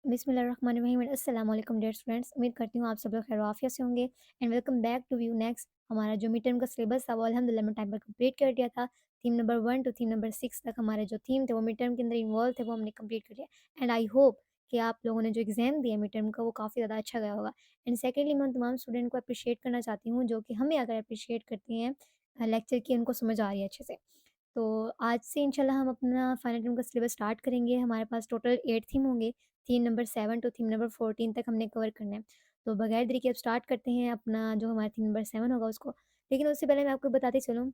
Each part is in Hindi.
बिस्मिल्लाहिर्रहमानिर्रहीम अस्सलाम वालेकुम डियर स्टूडेंट्स। उम्मीद करती हूँ आप सब लोग खैर आफियत से होंगे and welcome back to view next. हमारा जो मिड टर्म का सिलेबस था वो अल्हम्दुलिल्लाह मैं टाइम पर कंप्लीट कर दिया था। Theme number 1 to theme number 6 तक हमारे जो थीम थे वो मिड टर्म के अंदर इन्वॉल्व थे, वो हमने कंप्लीट कर दिया। एंड आई होप कि आप लोगों ने जो एग्ज़ाम दिया मिड टर्म का वो काफ़ी ज़्यादा अच्छा गया होगा। एंड सेकेंडली मैं उन तमाम स्टूडेंट को अप्रिशिएट करना चाहती हूँ जो कि हमें अगर अप्रिशिएट करती हैं लेक्चर की, उनको समझ आ रही है अच्छे से। तो आज से इंशाल्लाह हम अपना फाइनल टर्म का सिलेबस स्टार्ट करेंगे। हमारे पास टोटल 8 थीम होंगे। Theme number 7 to theme number 14 तक हमने कवर करना है। तो बगैर देरी के अब स्टार्ट करते हैं अपना जो हमारा थीम नंबर 7 होगा उसको। लेकिन उससे पहले मैं आपको बताती चलूँ,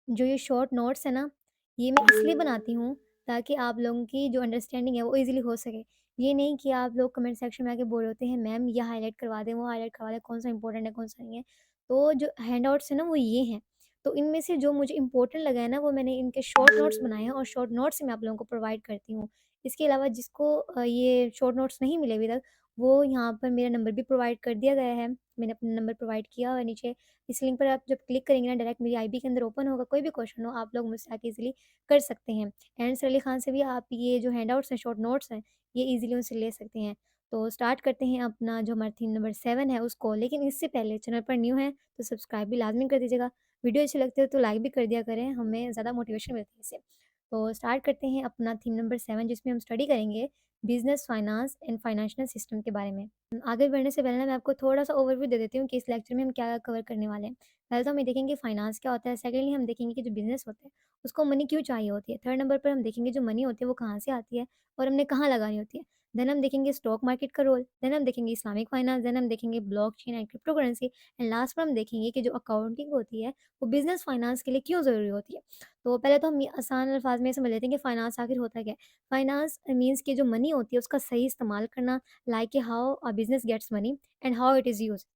जो ये शॉर्ट नोट्स है ना, ये मैं इसलिए बनाती हूँ ताकि आप लोगों की जो अंडरस्टैंडिंग है वो ईज़िली हो सके। ये नहीं कि आप लोग कमेंट सेक्शन में आके बोल रहे होते हैं मैम ये हाइलाइट करवा दें, वो हाइलाइट करवा दें, कौन-सा इम्पोर्टेंट है, कौन-सा नहीं है। तो जो हैंडआउट्स हैं ना वो ये हैं। तो इनमें से जो मुझे इम्पोर्टेंट लगा है ना वो मैंने इनके शॉर्ट नोट्स बनाए हैं और शॉर्ट नोट्स मैं आप लोगों को प्रोवाइड करती हूँ। इसके अलावा जिसको ये शॉर्ट नोट्स नहीं मिले अभी तक, वो यहाँ पर मेरा नंबर भी प्रोवाइड कर दिया गया है। मैंने अपना नंबर प्रोवाइड किया हुआ है नीचे। इस लिंक पर आप जब क्लिक करेंगे ना, डायरेक्ट मेरी आईबी के अंदर ओपन होगा। कोई भी क्वेश्चन हो आप लोग मुझसे आके ईज़िली कर सकते हैं। एंड सर अली खान से भी आप ये जो हैंडआउट्स हैं, शॉर्ट नोट्स हैं, ये ईज़िली उनसे ले सकते हैं। तो स्टार्ट करते हैं अपना जो हमारा थीम नंबर 7 है उसको। लेकिन इससे पहले चैनल पर न्यू हैं तो सब्सक्राइब भी लाज़मी कर दीजिएगा। वीडियो अच्छी लगती है तो लाइक भी कर दिया करें, हमें ज़्यादा मोटिवेशन मिलती है इससे। तो स्टार्ट करते हैं अपना थीम नंबर 7, जिसमें हम स्टडी करेंगे business, finance and financial system के बारे में। आगे बढ़ने से पहले ना मैं आपको थोड़ा-सा ओवरव्यू दे देती हूँ कि इस लेक्चर में हम क्या कवर करने वाले हैं। पहले तो हम ये देखेंगे फाइनेंस क्या होता है, सेकेंडली हम देखेंगे कि जो बिज़नेस होता है, उसको मनी क्यों चाहिए होती है, थर्ड नंबर पर हम देखेंगे जो मनी होती है वो कहाँ से आती है और हमने कहाँ लगानी होती है। देन हम देखेंगे स्टॉक मार्केट का रोल, देन हम देखेंगे इस्लामिक फाइनेंस, देन हम देखेंगे blockchain and crypto currency and last पर हम देखेंगे कि जो अकाउंटिंग होती है, वो बिज़नेस फाइनेंस के लिए क्यों ज़रूरी होती है। तो पहले तो हम ये आसान अल्फाज में समझ लेते हैं कि फाइनेंस आखिर होता क्या है। फाइनेंस मीन्स कि जो मनी होती है उसका सही इस्तेमाल करना, like how a business gets money and how it is used.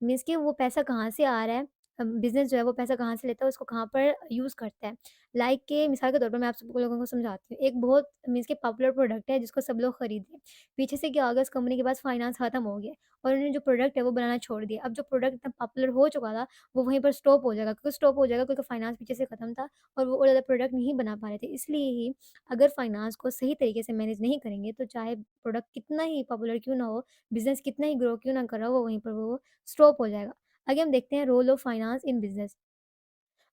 Means कि वो पैसा कहाँ से आ रहा है, बिज़नेस जो है वो पैसा कहाँ से लेता है, उसको कहाँ पर यूज़ करता है। लाइक के मिसाल के तौर पर मैं आप सब लोगों को समझाती हूँ। एक बहुत मीन्स कि पॉपुलर प्रोडक्ट है जिसको सब लोग खरीद रहे हैं। पीछे से क्या होगा, इस कंपनी के पास फाइनेंस खत्म हो गया और उन्होंने जो प्रोडक्ट है वो बनाना छोड़ दिया। अब जो प्रोडक्ट इतना पॉपुलर हो चुका था, वो वहीं पर स्टॉप हो जाएगा। क्यों स्टॉप हो जाएगा? क्योंकि फाइनेंस पीछे से खत्म था और वो ज़्यादा प्रोडक्ट नहीं बना पा रहे थे। इसलिए ही अगर फाइनेंस को सही तरीके से मैनेज नहीं करेंगे तो चाहे प्रोडक्ट कितना ही पॉपुलर क्यों ना हो, बिज़नेस कितना ही ग्रो क्यों ना कर रहा हो, वो वहीं पर वो स्टॉप हो जाएगा। आगे हम देखते हैं role of finance in business.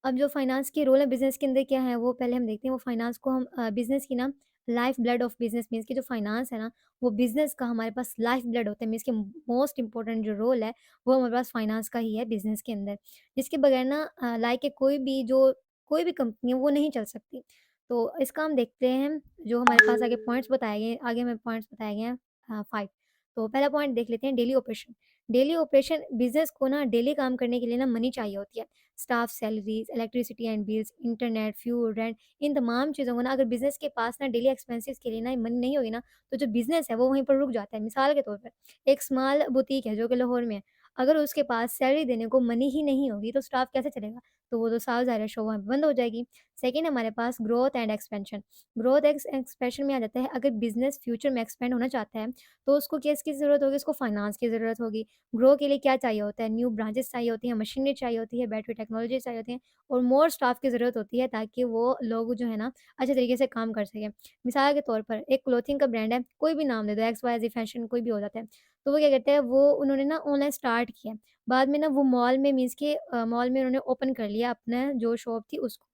अब जो फाइनेंस की रोल है बिज़नेस के अंदर क्या है, वो पहले हम देखते हैं। वो फाइनेंस को हम बिज़नेस की ना life blood of business means कि जो फाइनेंस है ना, वो बिज़नेस का हमारे पास लाइफ ब्लड होता है। मीन्स कि मोस्ट इम्पोर्टेंट जो रोल है, वो हमारे पास फाइनेंस का ही है बिज़नेस के अंदर। जिसके बगैर ना लाइक के कोई भी कंपनी है वो नहीं चल सकती। तो इसका हम देखते हैं, जो हमारे पास आगे पॉइंट्स बताए गए, आगे हमें पॉइंट्स बताए गए हैं 5। तो पहला पॉइंट देख लेते हैं, daily operation. Daily operation business को ना डेली काम करने के लिए ना मनी चाहिए होती है। Staff salaries, electricity and bills, internet, fuel, rent, इन तमाम चीज़ों को ना अगर बिज़नेस के पास ना डेली एक्सपेंसेस के लिए ना मनी नहीं होगी ना, तो जो बिज़नेस है वो वहीं पर रुक जाता है। मिसाल के तौर पर एक स्मॉल बुटीक है जो कि लाहौर में है, अगर उसके पास सैलरी देने को मनी ही नहीं होगी तो स्टाफ कैसे चलेगा? तो वो तो साफ-ज़ाहिर है शो वहाँ पे बंद हो जाएगी। सेकंड हमारे पास growth and expansion. Growth expansion में आ जाता है, अगर बिज़नेस फ्यूचर में एक्सपेंड होना चाहता है, तो उसको किसकी ज़रूरत होगी? उसको फाइनेंस की ज़रूरत होगी। ग्रो के लिए क्या चाहिए होता है? न्यू ब्रांचेस चाहिए होती हैं, मशीनरी चाहिए होती है, बैटरी टेक्नोलॉजी चाहिए होती है और मोर स्टाफ की ज़रूरत होती है ताकि वो लोग जो है ना अच्छे तरीके से काम कर सकें। मिसाल के तौर पर एक क्लॉथिंग का ब्रांड है, कोई भी नाम दे दो, एक्स, वाई, ज़ेड फैशन कोई भी हो जाता है। तो वो क्या कहते हैं, वो उन्होंने ना ऑनलाइन स्टार्ट किया। बाद में ना वो मॉल में मीन्स के मॉल में उन्होंने ओपन कर लिया अपना जो शॉप थी उसको।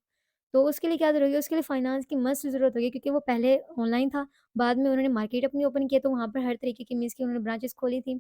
तो उसके लिए क्या ज़रूरत होगी? उसके लिए फाइनेंस की मस्ट ज़रूरत होगी क्योंकि वो पहले ऑनलाइन था, बाद में उन्होंने मार्केट अपनी ओपन किया तो वहाँ पर हर तरीके की मीन्स की उन्होंने ब्रांचेज़ खोली थी।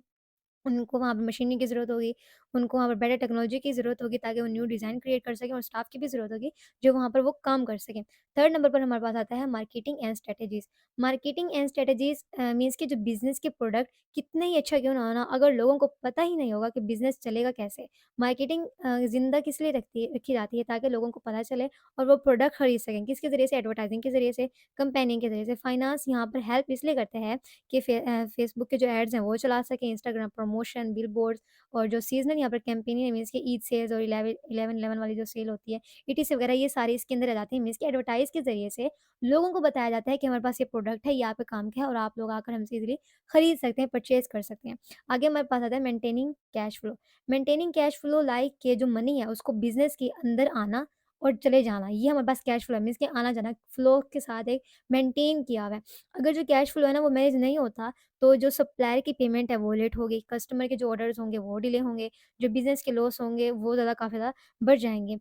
उनको वहाँ पे मशीनरी की ज़रूरत होगी, उनको वहाँ पर बेटर टेक्नोलॉजी की ज़रूरत होगी ताकि वो न्यू डिज़ाइन क्रिएट कर सकें और स्टाफ की भी ज़रूरत होगी, जो वहाँ पर वो काम कर सकें। थर्ड नंबर पर हमारे पास आता है marketing and strategies. Marketing and strategies means कि जो बिज़नेस के प्रोडक्ट कितना ही अच्छा क्यों ना हो ना, अगर लोगों को पता ही नहीं होगा कि बिज़नेस चलेगा कैसे। मार्केटिंग ज़िंदा किस लिए रखी जाती है ताकि लोगों को पता चले और वो प्रोडक्ट खरीद सकें। किसके ज़रिए से? एडवर्टाइज़िंग के ज़रिए से, कैम्पेनिंग के ज़रिए से। फाइनेंस यहाँ पर हेल्प इसलिए करता है कि फेसबुक के जो एड्स हैं वो चला सकें, इंस्टाग्राम प्रमोशन, बिलबोर्ड्स और जो सीज़नल यहाँ पर कैंपेनिंग है मीन्स कि ईद सेल्स और 11/11 वाली जो सेल होती है, ईटीसी वगैरह, ये सारी इसके अंदर आ जाती है। मीन्स कि एडवर्टाइज़ के ज़रिए से लोगों को बताया जाता है कि हमारे पास ये प्रोडक्ट है, ये आप पे काम का है और आप लोग आकर हमसे ईज़िली खरीद सकते हैं, परचेज़ कर सकते हैं। आगे हमारे पास आता है maintaining cash flow. Maintaining cash flow like के जो मनी है उसको बिज़नेस के अंदर आना और चले जाना, ये हमारे पास कैश फ्लो है, मीन्स कि आना-जाना फ्लो के साथ एक मेंटेन किया हुआ है। अगर जो कैश फ्लो है ना वो मैनेज नहीं होता, तो जो सप्लायर की पेमेंट है वो लेट होगी, कस्टमर के जो ऑर्डर्स होंगे वो डिले होंगे, जो बिज़नेस के लॉस होंगे वो ज़्यादा काफ़ी ज़्यादा बढ़ जाएँगे।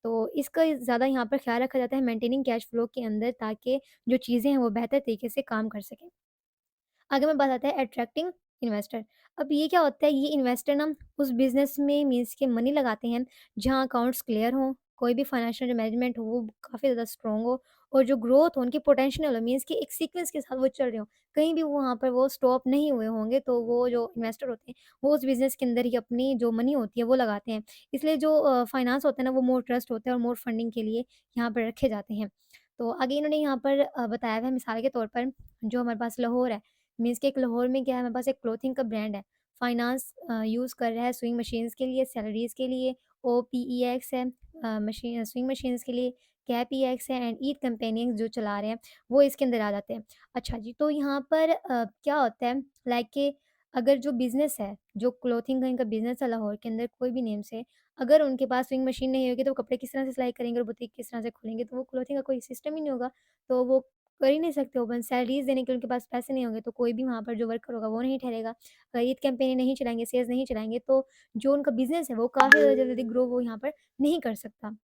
तो इसका ज़्यादा यहाँ पर ख़्याल रखा जाता है मेंटेनिंग कैश फ्लो के अंदर, ताकि जो चीज़ें हैं वो बेहतर तरीके से काम कर सकें। आगे में बात आता है अट्रैक्टिंग इन्वेस्टर। अब ये क्या होता है, ये इन्वेस्टर ना उस बिज़नेस में मीन्स के मनी लगाते हैं जहाँ अकाउंट्स क्लियर हों, कोई भी फाइनेंशियल जो मैनेजमेंट हो वो काफ़ी ज़्यादा स्ट्रॉन्ग हो, और जो ग्रोथ हो उनकी पोटेंशियल हो, मीन्स कि एक सीक्वेंस के साथ वो चल रहे हो। कहीं भी वो वहाँ पर वो स्टॉप नहीं हुए होंगे, तो वो जो इन्वेस्टर होते हैं वो उस बिज़नेस के अंदर ही अपनी जो मनी होती है वो लगाते हैं। इसलिए जो फाइनेंस होता है ना वो मोर ट्रस्ट होता है और मोर फंडिंग के लिए यहाँ पर रखे जाते हैं। तो आगे इन्होंने यहाँ पर बताया हुआ है मिसाल के तौर पर, जो हमारे पास लाहौर है, मीन्स कि एक लाहौर में क्या है, हमारे पास एक क्लॉथिंग का ब्रांड है। फाइनेंस यूज़ कर रहा है स्विंग मशीन्स के लिए, सैलरीज़ के लिए, ओपीईएक्स है मशीन स्विंग मशीन्स के लिए, कैपईएक्स है एंड ईट कंपेनियंस जो चला रहे हैं, वो इसके अंदर आ जाते हैं। अच्छा जी, तो यहाँ पर क्या होता है लाइक कि अगर जो बिज़नेस है, जो क्लॉथिंग का इनका बिज़नेस है लाहौर के अंदर कोई भी नेम से, अगर उनके पास स्विंग मशीन नहीं होगी तो वो कपड़े किस तरह से सिलाई करेंगे और बुटीक किस तरह से खोलेंगे? तो वो क्लॉथिंग का कोई सिस्टम ही नहीं होगा, तो वो कर ही नहीं सकते ओपन, सैलरीज़ देने के उनके पास पैसे नहीं होंगे, तो कोई भी वहाँ पर जो वर्कर होगा वो नहीं ठहरेगा। ईद कैंपेन नहीं चलाएँगे, सेल्स नहीं चलाएँगे, तो जो उनका बिज़नेस है वो काफ़ी ज़्यादा जल्दी ग्रो वो यहाँ पर नहीं कर सकता।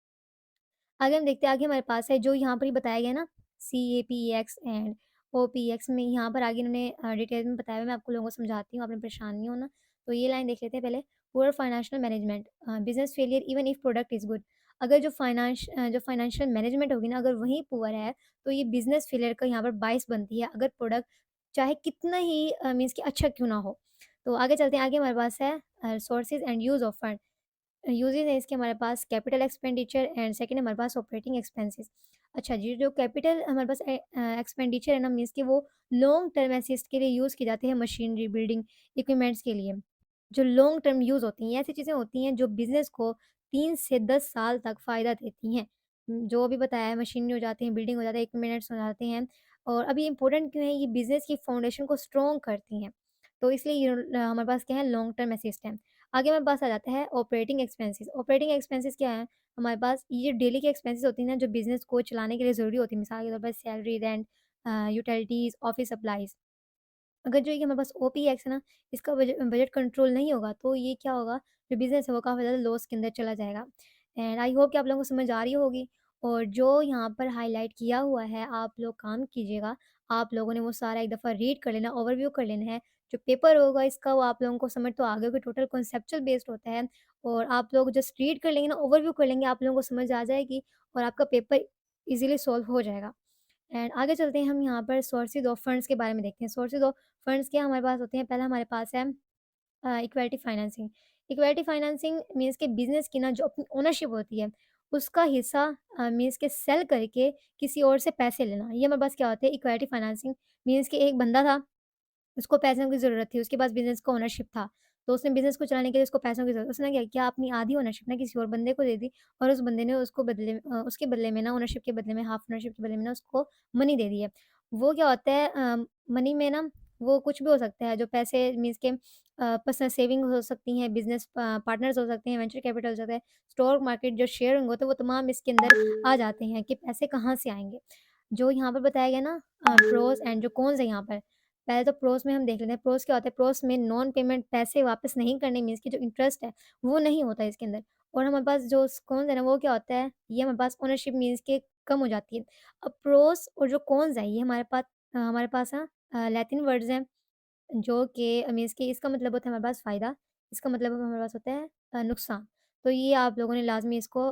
आगे हम देखते हैं, आगे हमारे पास है जो यहाँ पर ही बताया गया ना, सीएपीएक्स एंड ओपीएक्स में यहाँ पर आगे इन्होंने डिटेल में बताया हुआ है, मैं आपको लोगों को समझाती हूँ, आपने परेशान नहीं होना। तो ये लाइन देख लेते हैं पहले, poor financial management business failure even if product is good. अगर जो फाइनेंशियल मैनेजमेंट होगी ना, अगर वही पुअर है, तो ये बिज़नेस फेलियर का यहाँ पर बाइस बनती है, अगर प्रोडक्ट चाहे कितना ही मीन्स कि अच्छा क्यों ना हो। तो आगे चलते हैं, आगे हमारे पास है sources and use of fund. Uses है इसके हमारे पास कैपिटल एक्सपेंडिचर एंड सेकंड हमारे पास ऑपरेटिंग एक्सपेंसेस। अच्छा जी, जो कैपिटल हमारे पास एक्सपेंडिचर है ना, मीन्स कि वो लॉन्ग टर्म असिस्ट के लिए यूज़ की जाती है, मशीनरी, बिल्डिंग, इक्विपमेंट्स के लिए। जो लॉन्ग टर्म यूज़ होती हैं, ये ऐसी चीज़ें होती हैं जो बिज़नेस को 3 से 10 साल तक फ़ायदा देती हैं। जो अभी बताया है, मशीनरी हो जाती हैं, बिल्डिंग हो जाता है, इक्विपमेंट्स हो जाते हैं, और अभी इम्पोर्टेंट क्यों है, ये बिज़नेस की फाउंडेशन को स्ट्रॉन्ग करती हैं। तो इसलिए ये हमारे पास क्या है, लॉन्ग टर्म असिस्ट है। आगे हमारे पास आ जाता है ऑपरेटिंग एक्सपेंसेस। ऑपरेटिंग एक्सपेंसेस क्या है? हमारे पास ये डेली के एक्सपेंसेस होती हैं ना, जो बिज़नेस को चलाने के लिए ज़रूरी होती है। मिसाल के तौर पर salary, rent, utilities, office supplies. अगर जो ये हमारे पास ओपीएक्स है ना, इसका बजट कंट्रोल नहीं होगा, तो ये क्या होगा, जो बिज़नेस है वो काफ़ी ज़्यादा लॉस के अंदर चला जाएगा। एंड आई होप कि आप लोगों को समझ आ रही होगी, और जो यहाँ पर हाइलाइट किया हुआ है आप लोग काम कीजिएगा। आप लोगों ने वो सारा एक दफ़ा रीड कर लेना, ओवरव्यू कर लेना है। जो पेपर होगा इसका वो आप लोगों को समझ तो आ गया होगा, टोटल कॉन्सेप्चुअल बेस्ड होता है, और आप लोग जस्ट रीड कर लेंगे ना, ओवरव्यू कर लेंगे, आप लोगों को समझ आ जाएगी और आपका पेपर ईज़िली सॉल्व हो जाएगा। एंड आगे चलते हैं, हम यहाँ पर सोर्सेज़ ऑफ फंड्स के बारे में देखते हैं। सोर्सेज़ ऑफ फंड्स क्या हमारे पास होते हैं? पहला हमारे पास है equity financing. Equity financing means के बिज़नेस की ना जो अपनी ओनरशिप होती है, उसका हिस्सा मीन्स के सेल करके किसी और से पैसे लेना। ये हमारे पास क्या होता है, इक्विटी फाइनेंसिंग। मीन्स कि एक बंदा था, उसको पैसों की ज़रूरत थी, उसके पास बिज़नेस का ओनरशिप था, तो उसने बिज़नेस को चलाने के लिए उसको पैसों की ज़रूरत, उसने क्या किया, अपनी आधी ओनरशिप ना किसी और बंदे को दे दी, और उस बंदे ने उसके बदले में ना, ओनरशिप के बदले में, हाफ ओनरशिप के बदले में ना उसको मनी दे दी है। वो क्या होता है, मनी में ना वो कुछ भी हो सकता है, जो पैसे मीन्स के पर्सनल सेविंग हो सकती हैं, बिज़नेस पार्टनर्स हो सकते हैं, वेंचर कैपिटल हो सकता है, स्टॉक मार्केट जो शेयर होंगे होते हैं, वो तमाम इसके अंदर आ जाते हैं कि पैसे कहाँ से आएँगे। जो यहाँ पर बताया गया ना, प्रोस एंड जो कॉन्स है यहाँ पर। पहले तो प्रोस में हम देख लेते हैं, प्रोस क्या होता है, प्रोस में नॉन पेमेंट पैसे वापस नहीं करने मीन्स कि जो इंटरेस्ट है, वो नहीं होता है इसके अंदर। और हमारे पास जो कॉन्स है ना, वो क्या होता है, ये हमारे पास ओनरशिप मीन्स के कम हो जाती है। अब प्रोस और जो कॉन्स है, ये हमारे पास ना लैटिन वर्ड्स हैं, जो कि मीन्स कि इसका मतलब होता है हमारे पास फ़ायदा, इसका मतलब हमारे पास होता है नुकसान। तो ये आप लोगों ने लाज़मी इसको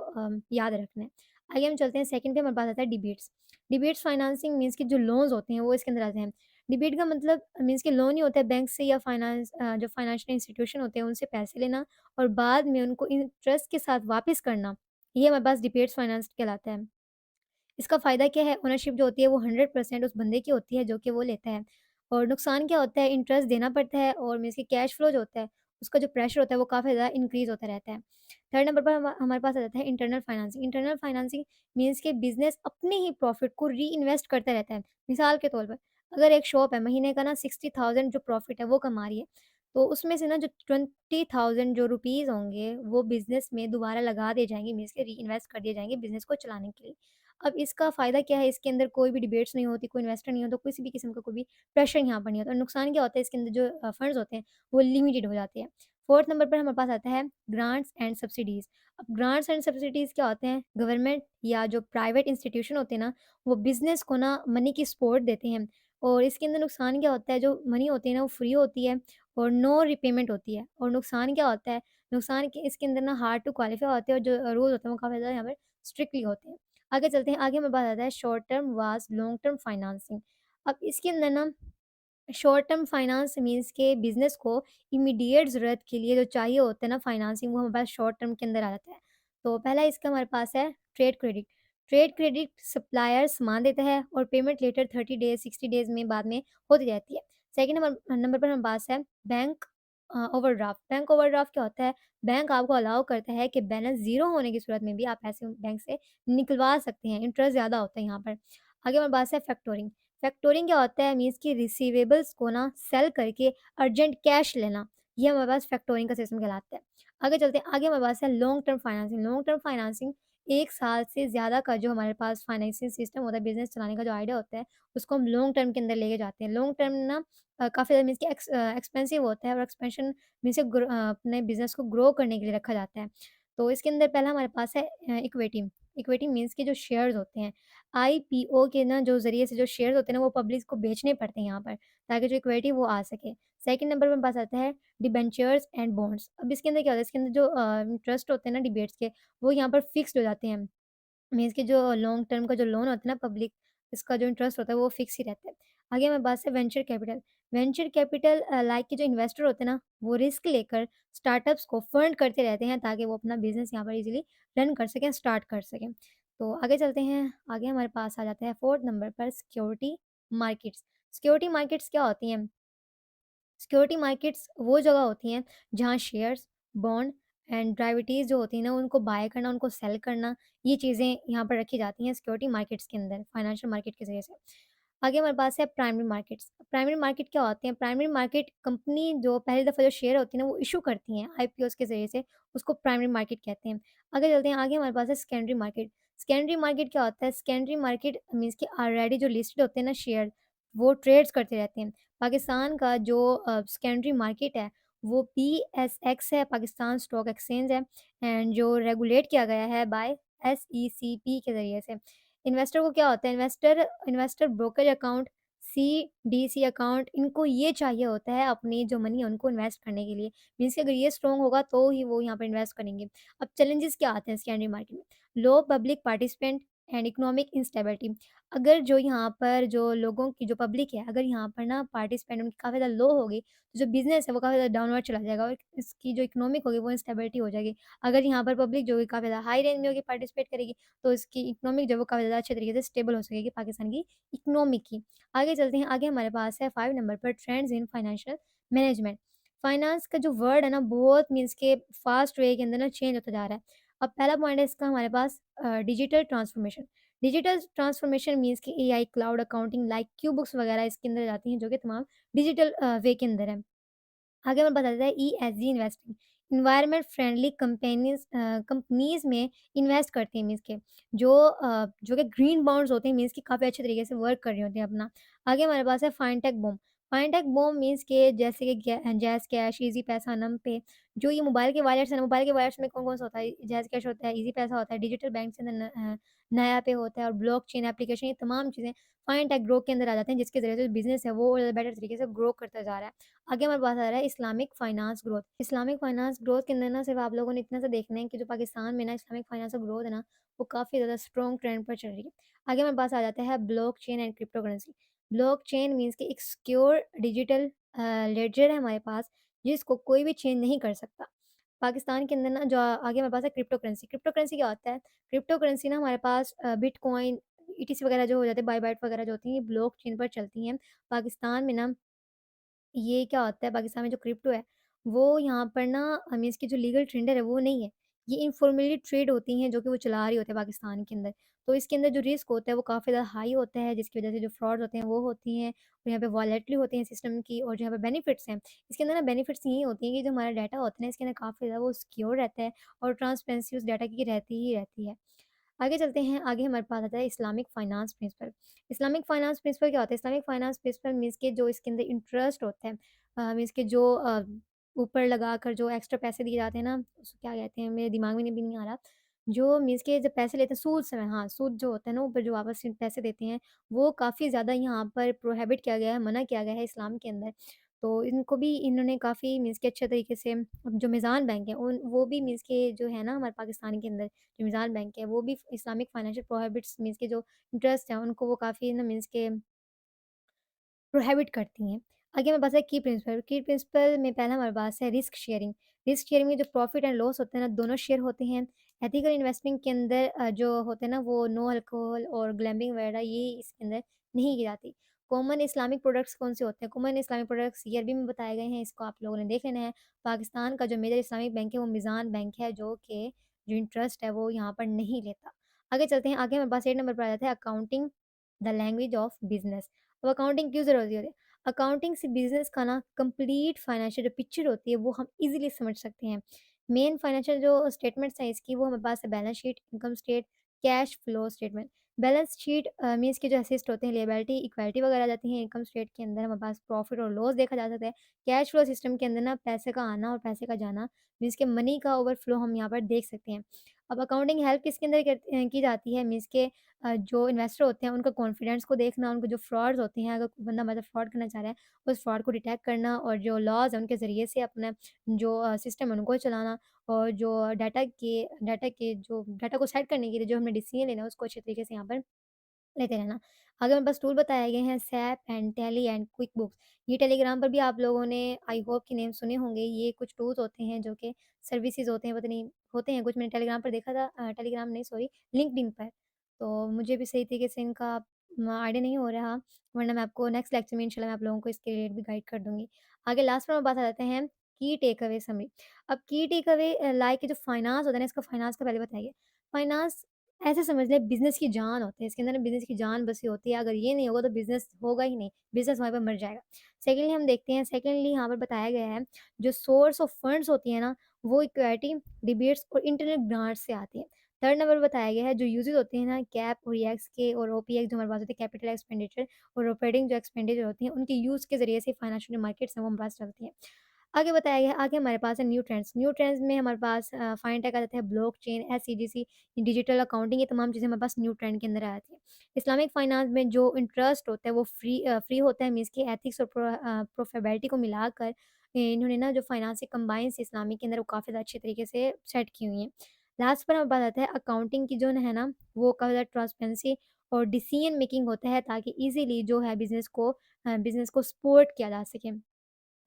याद रखना है। आगे हम चलते हैं, सेकंड पे हमारे पास आता है डिबेट्स। डिबेट्स फाइनेंसिंग मीन्स कि जो लोन्स होते हैं वो इसके अंदर आते हैं। डिबेट का मतलब मीन्स कि लोन ही होता है, बैंक से या जो फाइनेंशियल इंस्टीट्यूशन होते हैं उनसे पैसे लेना और बाद में उनको इंटरेस्ट के साथ वापस करना। ये हमारे पास डिबेट्स फाइनेंस कहलाता है। इसका फ़ायदा क्या है? ओनरशिप जो होती है वो 100% उस बंदे की होती है जो कि वो लेता है। और नुकसान क्या होता है? इंटरेस्ट देना पड़ता है, और मीन्स कि कैश फ्लो जो होता है, उसका जो प्रेशर होता है वो काफ़ी ज़्यादा इंक्रीज़ होता रहता है। थर्ड नंबर पर हमारे पास आ जाता है internal financing. Internal financing means कि बिज़नेस अपने ही प्रॉफ़िट को री-इन्वेस्ट करता रहता है। मिसाल के तौर पर, अगर एक शॉप है, महीने का ना 60,000 जो प्रॉफ़िट है वो कमा रही है, तो उसमें से ना जो 20,000 जो रुपीज़ होंगे, वो बिज़नेस में दोबारा लगा दिए जाएँगे, मीन्स के री-इन्वेस्ट कर दिए जाएँगे बिज़नेस को चलाने के लिए। अब इसका फ़ायदा क्या है, इसके अंदर कोई भी डिबेट्स नहीं होती, कोई इन्वेस्टर नहीं होता, किसी भी किस्म का कोई भी प्रेशर यहाँ पर नहीं होता और नुकसान क्या होता है, इसके अंदर जो फंड्स होते हैं, वो लिमिटेड हो जाते हैं। 4th नंबर पर हमारे पास आता है ग्रांट्स एंड सब्सिडीज़। अब ग्रांट्स एंड सब्सिडीज़ क्या होते हैं, गवर्नमेंट या जो प्राइवेट इंस्टीट्यूशन होते हैं ना, वो बिज़नेस को ना मनी की सपोर्ट देते हैं और इसके अंदर नुकसान क्या होता है, जो मनी होती है ना, वो फ्री होती है और नो रिपेमेंट होती है और नुकसान क्या होता है, नुकसान के इसके अंदर ना हार्ड टू क्वालीफाई होते हैं और जो रूल होते हैं, वो काफ़ी ज़्यादा यहाँ पर स्ट्रिक्टली होते हैं। आगे चलते हैं, आगे हमारे पास आता है शॉर्ट टर्म वास लॉन्ग टर्म फाइनेंसिंग। अब इसके अंदर ना शॉर्ट टर्म फाइनेंस मीन्स के बिज़नेस को इमीडिएट ज़रूरत के लिए जो चाहिए होता है ना फाइनेंसिंग, वो हमारे पास शॉर्ट टर्म के अंदर आ जाता है। तो पहला इसका हमारे पास है trade credit. Trade credit supplier सामान देता है और पेमेंट लेटर 30 डेज़ 60 डेज़ में बाद में होती रहती है। सेकंड नंबर नंबर पर हमारे पास है बैंक ओवरड्राफ्ट। बैंक ओवरड्राफ्ट क्या होता है? बैंक आपको अलाउ करता है कि बैलेंस ज़ीरो होने की सूरत में भी आप पैसे बैंक से निकलवा सकते हैं। इंटरेस्ट ज़्यादा होता है यहाँ पर। आगे हमारे पास है फैक्टोरिंग। फैक्टोरिंग क्या होता है, मीन्स कि रिसीवेबल्स को ना सेल करके अर्जेंट कैश लेना, ये हमारे पास फैक्टोरिंग का सिस्टम कहलाता है। आगे चलते हैं, आगे हमारे पास है long term financing. Long term financing 1 साल से ज़्यादा का जो हमारे पास फाइनेंसिंग सिस्टम होता है, बिज़नेस चलाने का जो आइडिया होता है, उसको हम लॉन्ग टर्म के अंदर लेके जाते हैं। लॉन्ग टर्म ना काफ़ी ज़्यादा मीन्स कि एक्सपेंसिव होता है और एक्सपेंशन मीन्स कि अपने बिज़नेस को ग्रो करने के लिए रखा जाता है। तो इसके अंदर पहला हमारे पास है इक्विटी। इक्विटी मीन्स कि जो शेयर्स होते हैं, आईपीओ के ना जो ज़रिए से जो शेयर्स होते हैं ना, वो पब्लिक को बेचने पड़ते हैं यहाँ पर, ताकि जो इक्विटी वो आ सके। सेकंड नंबर पे हमारे पास आता है डिबेंचर्स एंड बॉन्ड्स। अब इसके अंदर क्या होता है, इसके अंदर जो इंटरेस्ट होते हैं ना डिबेट्स के, वो यहाँ पर फिक्स्ड हो जाते हैं। मीन्स कि जो लॉन्ग टर्म का जो लोन होता है ना पब्लिक, इसका जो इंटरेस्ट होता है वो फिक्स ही रहता है। आगे हमारे पास है venture capital. Venture capital like के जो इन्वेस्टर होते हैं ना, वो रिस्क लेकर स्टार्टअप्स को फंड करते रहते हैं ताकि वो अपना बिज़नेस यहाँ पर इज़िली रन कर सकें, स्टार्ट कर सकें। तो आगे चलते हैं, आगे हमारे पास आ जाता है 4th नंबर पर सिक्योरिटी मार्केट्स। सिक्योरिटी मार्केट्स क्या होती हैं? सिक्योरिटी मार्केट्स वो जगह होती हैं जहाँ शेयर्स, बॉन्ड एंड डेरिवेटिव्स जो होती हैं ना, उनको बाय करना, उनको सेल करना, ये चीज़ें यहाँ पर रखी जाती हैं सिक्योरिटी मार्केट्स के अंदर, फाइनेंशियल मार्केट के ज़रिए से। आगे हमारे पास है प्राइमरी मार्केट्स। प्राइमरी मार्केट क्या होते हैं? प्राइमरी मार्केट कंपनी जो पहली दफ़ा जो शेयर होती है ना, वो इश्यू करती हैं आईपीओज़ के ज़रिए से, उसको प्राइमरी मार्केट कहते हैं। आगे चलते हैं, आगे हमारे पास है सेकेंडरी मार्केट। सेकेंडरी मार्केट क्या होता है? सेकेंडरी मार्केट मीन्स कि ऑलरेडी जो लिस्टेड होते हैं ना शेयर, वो ट्रेड्स करते रहते हैं। पाकिस्तान का जो सेकेंडरी मार्केट है, वो पीएसएक्स है, पाकिस्तान स्टॉक एक्सचेंज है एंड जो रेगुलेट किया गया है बाय एसईसीपी के ज़रिए से। इन्वेस्टर को क्या होता है, investor investor brokerage account, CDC account, इनको ये चाहिए होता है अपनी जो मनी है उनको इन्वेस्ट करने के लिए। मीन्स कि अगर ये स्ट्रॉन्ग होगा तो ही वो यहाँ पर इन्वेस्ट करेंगे। अब चैलेंजेस क्या आते हैं सेकेंडरी मार्केट में? Low public participant and economic instability. अगर जो यहाँ पर जो लोगों की जो पब्लिक है, अगर यहाँ पर ना पार्टिसिपेंट उनकी काफ़ी ज़्यादा लो होगी, तो जो बिज़नेस है वो काफ़ी ज़्यादा डाउनवर्ड चला जाएगा और इसकी जो इकोनॉमिक होगी वो इंस्टेबिलिटी हो जाएगी। अगर यहाँ पर पब्लिक जो है काफ़ी ज़्यादा हाई रेंज में होगी, पार्टिसिपेट करेगी, तो इसकी इकोनॉमिक जो है वो काफ़ी ज़्यादा अच्छे तरीके से स्टेबल हो सकेगी पाकिस्तान की इकोनॉमी की। आगे चलते हैं, आगे हमारे पास है 5 नंबर पर trends in financial management. Finance का जो वर्ड है ना, बहुत मीन्स के फास्ट वे के अंदर ना चेंज होता जा रहा है। अब पहला पॉइंट है इसका हमारे पास digital transformation. Digital transformation means कि AI, cloud accounting like QuickBooks वगैरह इसके अंदर जाती हैं, जो कि तमाम डिजिटल वे के अंदर है। आगे मैं बता देता है ESG investing. Environment friendly companies में इन्वेस्ट करते हैं, मीन्स के जो कि ग्रीन बॉन्ड्स होते हैं, मीन्स कि काफ़ी अच्छे तरीके से वर्क कर रही होती हैं अपना। आगे हमारे पास है फाइनटेक बूम। फाइनटेक बूम मीन्स के जैसे कि जैज़ कैश, ईज़ी पैसा, नम पे, जो ये मोबाइल के वॉलेट्स हैं ना, मोबाइल के वॉलेट्स में कौन-कौन सा होता है? जैज़ कैश होता है, ईज़ी पैसा होता है, डिजिटल बैंक के अंदर नया पे होता है और ब्लॉकचेन एप्लीकेशन, ये तमाम चीज़ें फाइनटेक ग्रो के अंदर आ जाते हैं, जिसके ज़रिए से बिज़नेस है वो बेटर तरीके से ग्रो करता जा रहा है। आगे हमारे पास आ रहा है Islamic finance growth. Islamic finance growth के अंदर ना सिर्फ़ आप लोगों ने इतना सा देखना है कि जो पाकिस्तान में ना इस्लामिक फाइनेंस का ग्रोथ है ना, वो काफ़ी ज़्यादा स्ट्रॉन्ग ट्रेंड पर चल रही है। आगे हमारे पास आ जाता है blockchain and cryptocurrency. Blockchain means कि एक सिक्योर डिजिटल लेडजर है हमारे पास, जिसको कोई भी चेंज नहीं कर सकता। पाकिस्तान के अंदर ना जो आगे हमारे पास है क्रिप्टोकरेंसी। क्रिप्टोकरेंसी क्या होता है? क्रिप्टोकरेंसी ना हमारे पास बिटकॉइन, ईटीसी वगैरह जो हो जाते हैं, बायबैट वगैरह जो होती हैं, ये ब्लॉकचेन पर चलती हैं। पाकिस्तान में ना ये क्या होता है, पाकिस्तान में जो क्रिप्टो है, वो यहाँ पर ना मीन्स कि जो लीगल टेंडर है वो नहीं है। ये इनफॉर्मली ट्रेड होती हैं जो कि वो चला रही होते हैं पाकिस्तान के अंदर। तो इसके अंदर जो रिस्क होता है वो काफ़ी ज़्यादा हाई होता है, जिसकी वज़ह से जो फ्रॉड होते हैं वो होती हैं और यहाँ पे वॉलेटली होती हैं सिस्टम की। और जो यहाँ पे बेनिफिट्स हैं, इसके अंदर ना बेनिफिट्स यही होती हैं कि जो हमारा डाटा होता है ना इसके अंदर काफ़ी ज़्यादा वो सिक्योर रहता है और ट्रांसपेरेंसी उस डाटा की रहती ही रहती है। आगे चलते हैं, आगे हमारे पास आता है Islamic finance principle. Islamic finance principle क्या होता है? इस्लामिक फाइनेंस प्रिंसिपल मीन्स के जो इसके अंदर इंटरेस्ट होता है, मीन्स के जो ऊपर लगाकर जो एक्स्ट्रा पैसे दिए जाते हैं ना, उसको क्या कहते हैं? मेरे दिमाग में नहीं भी नहीं आ रहा। जो मीन्स के जब पैसे लेते हैं सूद से, हाँ, सूद जो होता है ना ऊपर जो वापस से पैसे देते हैं, वो काफ़ी ज़्यादा यहाँ पर प्रोहिबिट किया गया है, मना किया गया है इस्लाम के अंदर। तो इनको भी इन्होंने काफ़ी मीन्स के अच्छे तरीके से, अब जो मीज़ान बैंक है उन वो भी मीन्स के जो है ना हमारे पाकिस्तान के अंदर जो मीज़ान बैंक है वो भी इस्लामिक फाइनेंशियल प्रोहिबिट्स मीन्स के जो इंटरेस्ट है उनको वो काफ़ी ना मीन्स के प्रोहिबिट करती हैं। आगे हमारे पास है की प्रिंसिपल में पहला हमारे पास है रिस्क शेयरिंग। रिस्क शेयरिंग में जो प्रॉफ़िट एंड लॉस होते हैं ना, दोनों शेयर होते हैं। एथिकल इन्वेस्टिंग के अंदर जो होते हैं ना, वो नो अल्कोहल और ग्लैम्बिंग वगैरह ये इसके अंदर नहीं की जाती। कॉमन इस्लामिक प्रोडक्ट्स कौन-से होते हैं? कॉमन इस्लामिक प्रोडक्ट्स ये अरबी में बताए गए हैं, इसको आप लोगों ने देख लेना है। पाकिस्तान का जो मेजर इस्लामिक बैंक है वो मीज़ान बैंक है, जो कि जो इंटरेस्ट है वो यहाँ पर नहीं लेता। आगे चलते हैं, आगे हमारे पास 8 नंबर पर आ जाता है accounting, the language of business. अब अकाउंटिंग क्यों ज़रूरी होती है? अकाउंटिंग से बिज़नेस का ना कंप्लीट फाइनेंशियल जो पिक्चर होती है वो हम ईज़िली समझ सकते हैं। मेन फाइनेंशियल जो स्टेटमेंट्स हैं इसकी, वो हमारे पास है balance sheet, income state, cash flow statement. Balance sheet means के जो असिस्ट होते हैं लिएबिलिटी, इक्विटी वगैरह आ जाती हैं। इनकम स्टेट के अंदर हमारे पास प्रॉफिट और लॉस देखा जा सकता है। कैश फ्लो सिस्टम के अंदर ना पैसे का आना और पैसे का जाना, मीन्स के मनी का ओवरफ्लो हम यहाँ पर देख सकते हैं। अब अकाउंटिंग हेल्प किसके अंदर की जाती है? मीन्स के जो इन्वेस्टर होते हैं उनका कॉन्फिडेंस को देखना, उनके जो फ्रॉड्स होते हैं, अगर कोई बंदा मतलब फ्रॉड करना चाह रहा है, उस फ्रॉड को डिटेक्ट करना और जो लॉज़ हैं उनके ज़रिए से अपना जो सिस्टम है उनको चलाना और जो डाटा के जो डाटा को सेट करने के लिए जो हमने डिसीजन लेना है उसको अच्छे तरीके से यहाँ पर लेते रहना। आगे हमारे पास टूल बताए गए हैं SAP and tally and quick books. ये टेलीग्राम पर भी आप लोगों ने आई होप कि नेम सुने होंगे। ये कुछ टूल्स होते हैं जो कि सर्विसेज़ होते हैं, पता नहीं होते हैं कुछ, मैंने टेलीग्राम पर देखा था, टेलीग्राम नहीं सॉरी, लिंक्डइन पर। तो मुझे भी सही तरीके से इनका आइडिया नहीं हो रहा, वरना मैं आपको नेक्स्ट लेक्चर में इंशाल्लाह मैं आप लोगों को इसके रिलेटेड भी गाइड कर दूँगी। आगे लास्ट में हम बात आ जाते हैं की टेक अवे समरी। अब की टेक अवे लाइक जो फाइनेंस होता है ना, इसका फाइनेंस का पहले बताइए। फाइनेंस ऐसे समझ लें बिज़नेस की जान होती है, इसके अंदर ना बिज़नेस की जान बसी होती है, अगर ये नहीं होगा तो बिज़नेस होगा ही नहीं, बिज़नेस वहीं पे मर जाएगा। सेकंडली हम देखते हैं, सेकंडली यहाँ पर बताया गया है, जो सोर्स ऑफ फंड्स होती है ना, वो इक्विटी, डिबेट्स और इंटरनेट ग्रांट्स से आती है। थर्ड नंबर बताया गया है, जो यूज़ेज़ होते हैं ना कैप और ईएक्स के और ओपीएक्स जो हमारे पास होते हैं, कैपिटल एक्सपेंडिचर और ऑपरेटिंग जो एक्सपेंडिचर होती हैं, उनके यूज़ के ज़रिए से फाइनेंशियल जो मार्केट्स हैं वो हमारे पास चलती हैं। आगे बताया गया है, आगे हमारे पास है न्यू ट्रेंड्स। न्यू ट्रेंड्स में हमारे पास फाइनटेक आ जाता है, ब्लॉकचेन, एससीडीसी, डिजिटल अकाउंटिंग, ये तमाम चीज़ें हमारे पास न्यू ट्रेंड के अंदर आ जाती हैं। इस्लामिक फाइनेंस में जो इंटरेस्ट होता है वो फ्री होता है, मीन्स की एथिक्स और प्रोफेबिलिटी को मिलाकर इन्होंने ना जो फाइनेंस के कंबाइंस इस्लामिक के अंदर वो काफ़ी ज़्यादा अच्छे तरीके से सेट की हुई हैं। लास्ट पर हमारे पास आता है अकाउंटिंग की जो है ना, वो काफ़ी ज़्यादा ट्रांसपेरेंसी और डिसीजन मेकिंग होता है, ताकि ईज़िली जो है बिज़नेस को सपोर्ट किया जा सके।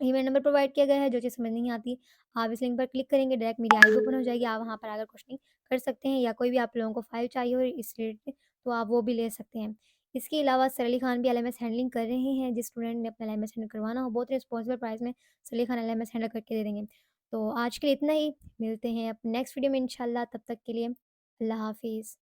ईमेल नंबर प्रोवाइड किया गया है, जो चीज़ समझ नहीं आती, आप इस लिंक पर क्लिक करेंगे, डायरेक्ट मेरी आई ओपन हो जाएगी, आप वहाँ पर आकर क्वेश्चनिंग कर सकते हैं, या कोई भी आप लोगों को फ़ाइल चाहिए हो इस रिलेटेड, तो आप वो भी ले सकते हैं। इसके अलावा सर अली खान भी एलएमएस हैंडलिंग कर रहे हैं, जिस स्टूडेंट ने अपना एलएमएस हैंडल करवाना हो, बहुत रिस्पॉन्सिबल प्राइस में sir Ali Khan LMS handle करके दे देंगे। तो आज के लिए इतना ही, मिलते हैं अब नेक्स्ट वीडियो में इंशाल्लाह, तब तक के लिए अल्लाह हाफ़िज़।